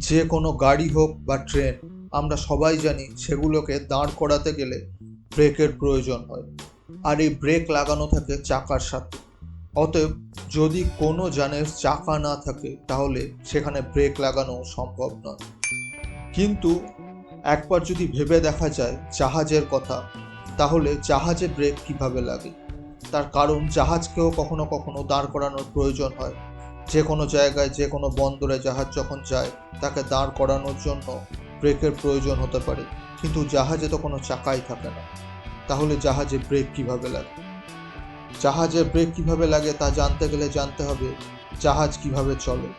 যে কোনো গাড়ি হোক বা ট্রেন, আমরা সবাই জানি সেগুলোকে দাঁড় করাতে গেলে ব্রেকের প্রয়োজন হয়। আর এই ব্রেক লাগানো থাকে চাকার সাথে। অতএব যদি কোনো যানের চাকা না থাকে তাহলে সেখানে ব্রেক লাগানো সম্ভব নয়। কিন্তু একবার যদি ভেবে দেখা যায় জাহাজের কথা, তাহলে জাহাজে ব্রেক কিভাবে লাগে? তার কারণ জাহাজকেও কখনো কখনো দাঁড় করানোর প্রয়োজন হয়। যে কোনো জায়গায় যে কোনো বন্দরে জাহাজ যখন যায়, তাকে দাঁড় করানোর জন্য ব্রেকের প্রয়োজন হতে পারে। কিন্তু জাহাজে তো কোনো চাকাই থাকে না, তাহলে জাহাজে ব্রেক কিভাবে লাগে? জাহাজে ব্রেক কিভাবে লাগে তা জানতে গেলে জানতে হবে জাহাজ কিভাবে চলে।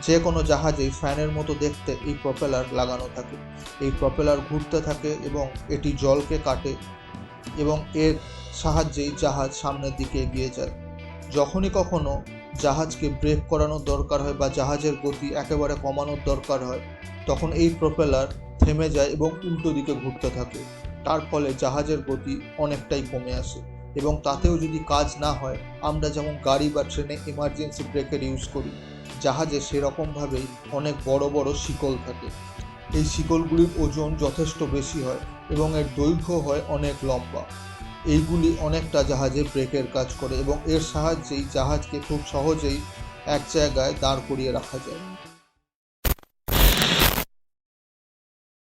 যে কোনো জাহাজেই ফ্যানের মতো দেখতে এই প্রপেলার লাগানো থাকে। এই প্রপেলার ঘুরতে থাকে এবং এটি জলকে কাটে এবং এর সাহায্যেই জাহাজ সামনের দিকে এগিয়ে যায়। যখনই কখনো জাহাজকে ব্রেক করানোর দরকার হয় বা জাহাজের গতি একেবারে কমানোর দরকার হয়, তখন এই প্রপেলার থেমে যায় এবং উল্টো দিকে ঘুরতে থাকে। তার ফলে জাহাজের গতি অনেকটাই কমে আসে এবং তাতেও যদি কাজ না হয়, আমরা যেমন গাড়ি বা ট্রেনে এমার্জেন্সি ব্রেকের ইউজ করি, জাহাজে সেরকমভাবেই অনেক বড় বড় শিকল থাকে। এই শিকলগুলির ওজন যথেষ্ট বেশি হয় এবং এর দৈর্ঘ্য হয় অনেক লম্বা। এইগুলি অনেকটা জাহাজের ব্রেকের কাজ করে এবং এর সাহায্যেই জাহাজকে খুব সহজেই এক জায়গায় দাঁড় করিয়ে রাখা যায়।